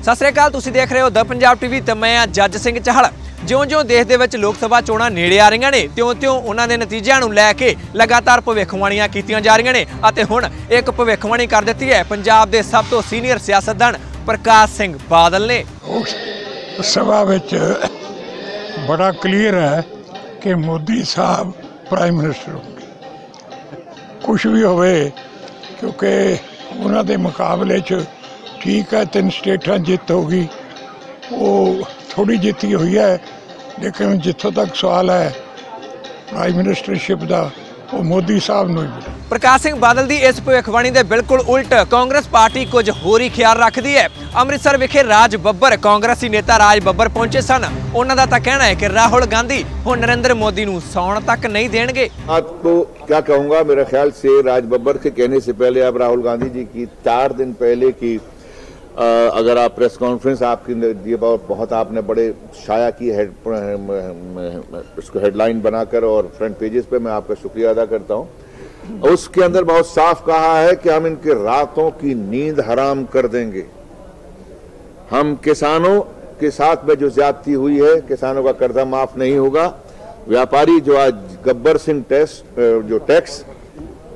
सत श्री अकाल, तुसीं देख रहे हो द पंजाब टीवी ते मैं जज सिंह चाहल। ਜਿਉਂ-ਜਿਉਂ देश ਦੇ ਵਿੱਚ ਲੋਕ ਸਭਾ ਚੋਣਾਂ ਨੇੜੇ ਆ ਰਹੀਆਂ ਨੇ ਤਿਉਂ-ਤਿਉਂ ਉਹਨਾਂ ਦੇ ਨਤੀਜਿਆਂ ਨੂੰ ਲੈ ਕੇ ਲਗਾਤਾਰ ਭਵਿੱਖਬਾਣੀਆਂ ਕੀਤੀਆਂ ਜਾ ਰਹੀਆਂ ਨੇ ਅਤੇ ਹੁਣ ਇੱਕ ਭਵਿੱਖਬਾਣੀ ਕਰ ਦਿੱਤੀ ਹੈ ਪੰਜਾਬ ਦੇ ਸਭ ਤੋਂ ਸੀਨੀਅਰ ਸਿਆਸਤਦਾਨ प्रकाश सिंह बादल ने। सभा विच बड़ा क्लीयर है कि मोदी साहब प्राइम मिनिस्टर होंगे, कुछ भी होवे, क्योंकि उन्होंने मुकाबले च ठीक है 3 स्टेटां जित होगी, वो थोड़ी जीती हुई है, लेकिन जितों तक सवाल है प्राइम मिनिस्टरशिप का वो मोदी साहब नूं ही मिले। प्रकाश सिंह बादल की इस भविष्यवाणी के बिल्कुल उल्ट कांग्रेस पार्टी कुछ होर ही ख्याल रखती है। अमृतसर विखे राज बब्बर कांग्रेसी नेता राज बब्बर पहुंचे सन। उन्हों का कहना है कि राहुल गांधी हुण नरेंद्र मोदी नूं सौण तक नहीं देंगे। आपको क्या कहूँगा, मेरे ख्याल से राज बब्बर के कहने से पहले अब राहुल गांधी जी की 4 दिन पहले की अगर आप प्रेस कॉन्फ्रेंस आपकी ये बहुत आपने बड़े शाया की इसको हेडलाइन बनाकर और फ्रंट पेजेस पे मैं आपका शुक्रिया अदा करता हूँ। उसके अंदर बहुत साफ कहा है कि हम इनके रातों की नींद हराम कर देंगे। हम किसानों के साथ में जो ज्यादती हुई है, किसानों का कर्जा माफ नहीं होगा। व्यापारी जो आज गब्बर सिंह टैक्स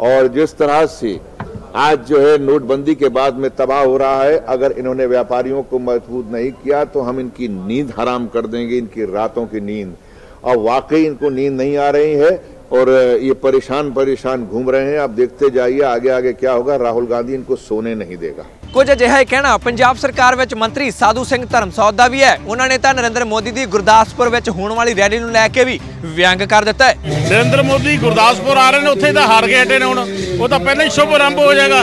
और जिस तरह से आज जो है नोटबंदी के बाद में तबाह हो रहा है, अगर इन्होंने व्यापारियों को मजबूत नहीं किया तो हम इनकी नींद हराम कर देंगे, इनकी रातों की नींद। और वाकई इनको नींद नहीं आ रही है और ये परेशान घूम रहे हैं। अब देखते जाइए आगे आगे क्या होगा। राहुल गांधी इनको सोने नहीं देगा। कुछ अजिहा कहना पंजाब सरकार विच मंत्री साधू सिंह धर्मसौत दा भी है। उन्होंने तो नरेंद्र मोदी की गुरदासपुर विच होने वाली रैली नूं लैके भी व्यंग कर दिता है। नरेंद्र मोदी गुरदासपुर आ रहे हैं, उत्थे तां हार के हटे ने, हुण वो तो पहले ही शुभ आरंभ हो जाएगा।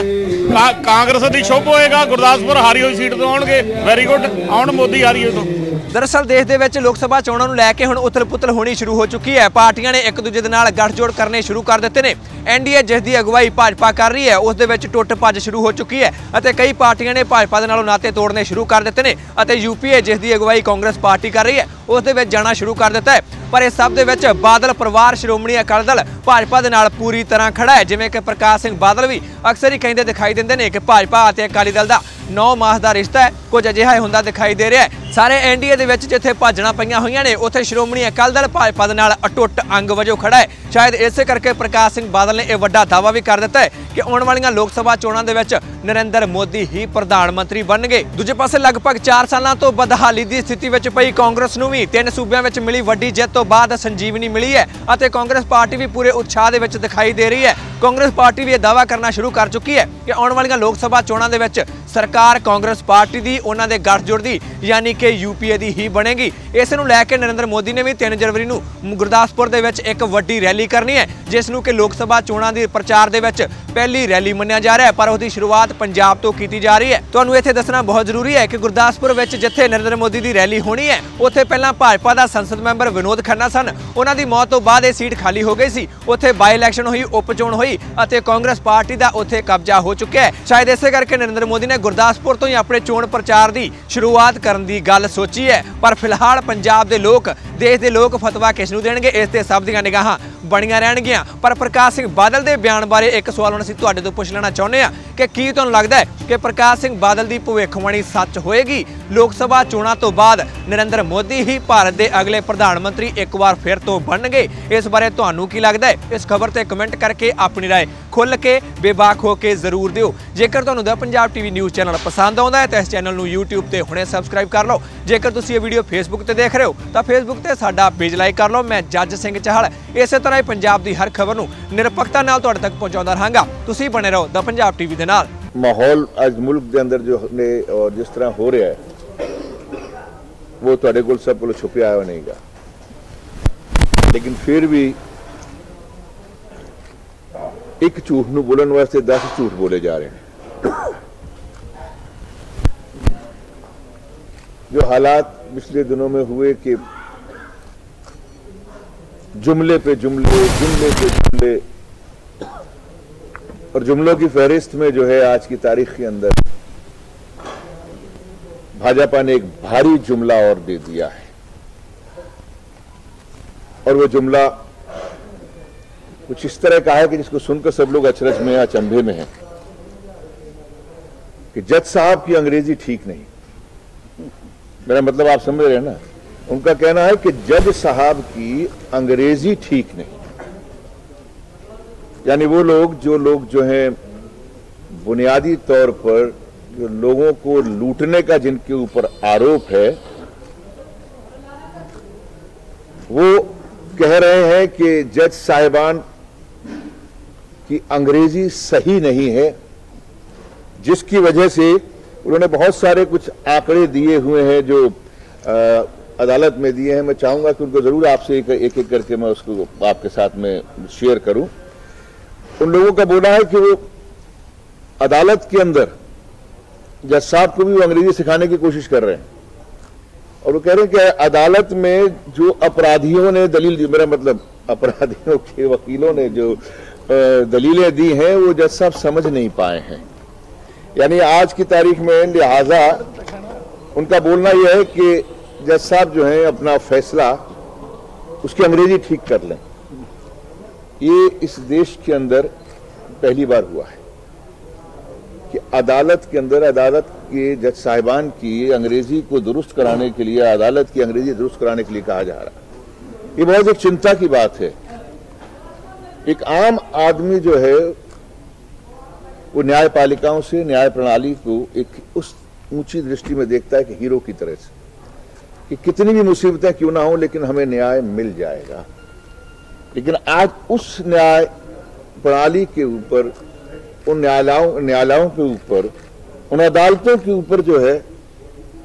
कांग्रेस की शुभ होएगा, गुरदासपुर हारी हुई सीट तो आउणगे, वैरी गुड, आउण मोदी हारी हो तो। दरअसल देश दे विच लोक सभा चोणां नूं लैके हुण उथल पुथल होनी शुरू हो चुकी है। पार्टियां ने एक दूजे दे नाल गठजोड़ करने शुरू कर दिते ने। एनडीए जिस दी अगवाई भाजपा कर रही है उस दे विच टुट भज शुरू हो चुकी है अते कई पार्टियां ने भाजपा दे नालों नाते तोड़ने शुरू कर दिते ने अते यूपीए जिस दी अगवाई कांग्रेस पार्टी कर रही है उस दे विच जाना शुरू कर दिता है। पर इस सब दे विच बादल परिवार श्रोमणी अकाली दल भाजपा दे नाल पूरी तरह खड़ा है। जिवें कि प्रकाश सिंह बादल भी अक्सर ही कहते दिखाई देंदे ने कि भाजपा अते अकाली दल दा 9 मास का रिश्ता है। कुछ अजिहा हुंदा दिखाई दे रहा है। सारे एनडीए दे विच जिथे भजना पईयां होईयां ने उत्थे श्रोमणी अकाली दल भाजपा दे नाल अटुट अंग वजों खड़ा है। शायद इसे करके प्रकाश सिंह बादल ने यह वड्डा दावा भी कर दिता है कि आने वाली लोक सभा चोणां दे विच नरेंद्र मोदी ही प्रधानमंत्री बनणगे। दूजे पासे लगभग 4 सालों तो बदहाली की स्थिति में पई कांग्रेस नूं भी 3 सूबियां विच मिली वड्डी जित तो बाद संजीवनी मिली है अते कांग्रेस पार्टी भी पूरे उत्साह दे विच दिखाई दे रही है। कांग्रेस पार्टी भी यह दावा करना शुरू कर चुकी है कि आने वाली लोक सभा चोणां दे विच सरकार कांग्रेस पार्टी की उन्हां दे गठजोड़ दी यानी कि यूपीए की ही बनेगी। इस नूं लैके नरेंद्र मोदी ने भी 3 जनवरी नूं गुरदासपुर दे विच एक वड्डी रैली करनी है जिस नूं कि लोक सभा चोणां दी प्रचार दे विच पहली रैली मन्निया जा रहा है। पर उसकी शुरुआत पंजाब तो की जा रही है। तुहानूं इत्थे दसना बहुत जरूरी है कि गुरदासपुर विच जिथे नरेंद्र मोदी की रैली होनी है उत्थे पहलां भाजपा का संसद मैंबर विनोद खन्ना सन। उन्हां दी मौत तो बाद ये सीट खाली हो गई सी। उत्थे बाई इलैक्शन हुई, उप चोण हुई अते कांग्रेस पार्टी का उत्थे कब्जा हो चुका है। शायद इसे करके नरेंद्र मोदी ने गुरदासपुर तो ही अपने चोण प्रचार की शुरुआत करने की गल सोची है। पर फिलहाल पंजाब के लोग, देश के लोग फतवा किस नूं देणगे इस ते सब दीआं निगाहां बणीआं रहणगीआं। पर प्रकाश सिंह बादल के बयान बारे एक सवाल हुण असीं तुहाडे तों पुछ लेना चाहुंदे हां कि की तुहानूं लगदा है कि प्रकाश सिंह बादल की भविष्यवाणी सच होएगी? लोक सभा चोणां तो बाद नरेंद्र मोदी ही भारत के अगले प्रधानमंत्री एक बार फिर तो बनणगे? इस बारे तुहानूं की लगदा है? इस खबर ते कमेंट करके अपनी राय खुल के बेबाक होकर जरूर दिओ। जेकर तुहानूं the Punjab TV news channel पसंद आउंदा है तो इस चैनल नूं यूट्यूब ते हुणे सबसक्राइब कर लो। जेकर तुसीं ये वीडियो फेसबुक ते देख रहे हो तो फेसबुक ते साडा पेज लाइक कर लो। मैं जज सिंह चाहल इस तरह ही पंजाब की हर खबर नूं निरपक्षता नाल तुहाडे तक पहुंचाउंदा रहांगा। तुसीं बने रहो द पंजाब टीवी दे नाल। माहौल आज मुल्क के अंदर जो ने और जिस तरह हो रहा है वो तुहाडे कोल सब कोल छुपिया हुआ नहीं गा, लेकिन फिर भी एक झूठ नूं बोलण वास्ते 10 झूठ बोले जा रहे हैं। जो हालात पिछले दिनों में हुए कि जुमले पे जुमले और जुमलों की फहरिस्त में जो है आज की तारीख के अंदर भाजपा ने एक भारी जुमला और दे दिया है। और वो जुमला कुछ इस तरह का है कि जिसको सुनकर सब लोग अचरज में या अचंभे में हैं कि जज साहब की अंग्रेजी ठीक नहीं। मेरा मतलब आप समझ रहे हैं ना। उनका कहना है कि जज साहब की अंग्रेजी ठीक नहीं, यानी वो लोग जो हैं बुनियादी तौर पर जो लोगों को लूटने का जिनके ऊपर आरोप है, वो कह रहे हैं कि जज साहिबान की अंग्रेजी सही नहीं है, जिसकी वजह से उन्होंने बहुत सारे कुछ आंकड़े दिए हुए हैं जो अदालत में दिए हैं। मैं चाहूंगा कि उनको जरूर आपसे एक एक करके मैं उसको आपके साथ में शेयर करूं। उन लोगों का बोलना है कि वो अदालत के अंदर जज साहब को भी वो अंग्रेजी सिखाने की कोशिश कर रहे हैं, और वो कह रहे हैं कि अदालत में जो अपराधियों ने दलील दी, मेरा मतलब अपराधियों के वकीलों ने जो दलीलें दी हैं वो जज साहब समझ नहीं पाए हैं। यानी आज की तारीख में लिहाजा उनका बोलना यह है कि जज साहब जो हैं अपना फैसला उसकी अंग्रेजी ठीक कर लें। ये इस देश के अंदर पहली बार हुआ है कि अदालत के अंदर अदालत के जज साहिबान की अंग्रेजी को दुरुस्त कराने के लिए, अदालत की अंग्रेजी दुरुस्त कराने के लिए कहा जा रहा है। ये बहुत एक चिंता की बात है। एक आम आदमी जो है वो न्यायपालिकाओं से, न्याय प्रणाली को एक उस ऊंची दृष्टि में देखता है कि हीरो की तरह से, कि कितनी भी मुसीबतें क्यों ना हो लेकिन हमें न्याय मिल जाएगा। लेकिन आज उस न्याय प्रणाली के ऊपर, उन न्यायालयों के ऊपर, उन अदालतों के ऊपर जो है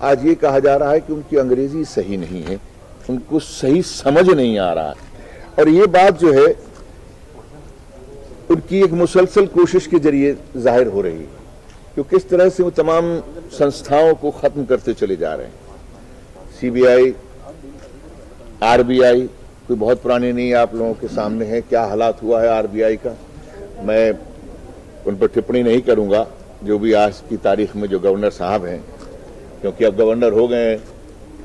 आज ये कहा जा रहा है कि उनकी अंग्रेजी सही नहीं है, उनको सही समझ नहीं आ रहा है। और ये बात जो है उनकी एक मुसलसल कोशिश के जरिए जाहिर हो रही है कि किस तरह से वो तमाम संस्थाओं को खत्म करते चले जा रहे हैं। सीबीआई, आरबीआई कोई बहुत पुरानी नहीं, आप लोगों के सामने है क्या हालात हुआ है आरबीआई का। मैं उन पर टिप्पणी नहीं करूंगा, जो भी आज की तारीख में जो गवर्नर साहब हैं, क्योंकि अब गवर्नर हो गए हैं,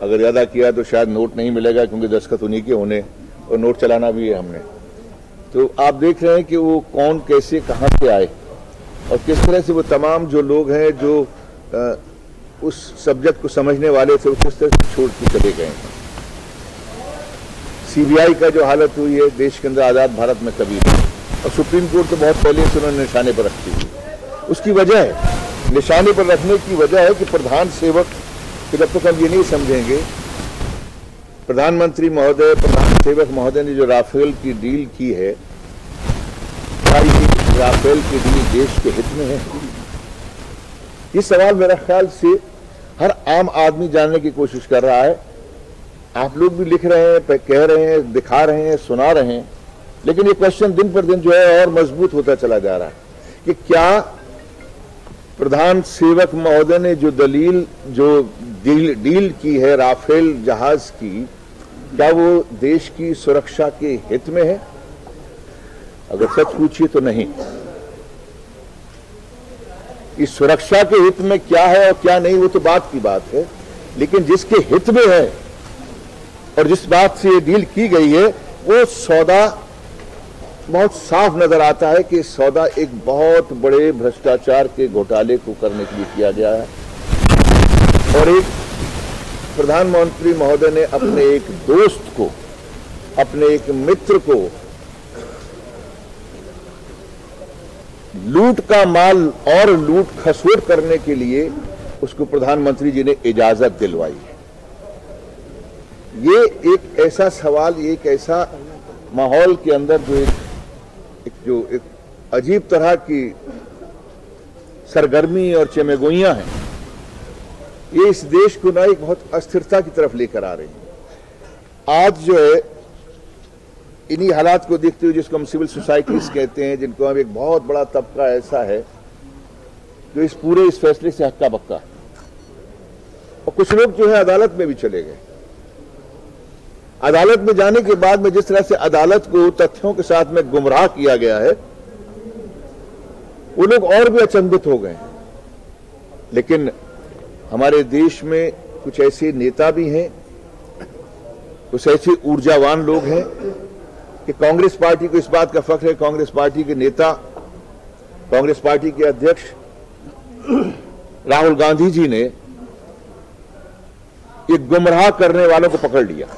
अगर ज़्यादा किया तो शायद नोट नहीं मिलेगा, क्योंकि दस्तखत उन्हीं के होने और नोट चलाना भी है हमने। तो आप देख रहे हैं कि वो कौन कैसे कहाँ से आए और किस तरह से वो तमाम जो लोग हैं जो उस सब्जेक्ट को समझने वाले थे वो किस तरह से छोड़ के चले गए हैं। सीबीआई का जो हालत हुई है देश के अंदर आज़ाद भारत में कभी नहीं, और सुप्रीम कोर्ट तो बहुत पहले से उन्होंने निशाने पर रखी हुई। उसकी वजह है, निशाने पर रखने की वजह है कि प्रधान सेवक कि जब तक हम ये नहीं समझेंगे, प्रधानमंत्री महोदय, प्रधान सेवक महोदय ने जो राफेल की डील की है, क्या ये राफेल की डील देश के हित में है? ये सवाल मेरा ख्याल से हर आम आदमी जानने की कोशिश कर रहा है। आप लोग भी लिख रहे हैं, कह रहे हैं, दिखा रहे हैं, सुना रहे हैं, लेकिन ये क्वेश्चन दिन पर दिन जो है और मजबूत होता चला जा रहा है कि क्या प्रधान सेवक महोदय ने जो डील की है राफेल जहाज की, क्या वो देश की सुरक्षा के हित में है? अगर सच पूछिए तो नहीं। इस सुरक्षा के हित में क्या है और क्या नहीं वो तो बात की बात है, लेकिन जिसके हित में है और जिस बात से ये डील की गई है वो सौदा बहुत साफ नजर आता है कि सौदा एक बहुत बड़े भ्रष्टाचार के घोटाले को करने के लिए किया गया है। और एक प्रधानमंत्री महोदय ने अपने एक दोस्त को, अपने एक मित्र को लूट का माल और लूट खसोट करने के लिए उसको प्रधानमंत्री जी ने इजाजत दिलवाई है। ये एक ऐसा सवाल, एक ऐसा माहौल के अंदर जो एक अजीब तरह की सरगर्मी और चमेगोइयां हैं, ये इस देश को ना एक बहुत अस्थिरता की तरफ लेकर आ रही है। आज जो है इन्हीं हालात को देखते हुए, जिसको हम सिविल सोसाइटीज कहते हैं, जिनको हम एक बहुत बड़ा तबका ऐसा है जो इस पूरे इस फैसले से हक्का बक्का, और कुछ लोग जो है अदालत में भी चले गए। अदालत में जाने के बाद में जिस तरह से अदालत को तथ्यों के साथ में गुमराह किया गया है, वो लोग और भी अचंभित हो गए। लेकिन हमारे देश में कुछ ऐसे नेता भी हैं, कुछ ऐसे ऊर्जावान लोग हैं कि कांग्रेस पार्टी को इस बात का फख्र है, कांग्रेस पार्टी के नेता, कांग्रेस पार्टी के अध्यक्ष राहुल गांधी जी ने ये गुमराह करने वालों को पकड़ लिया।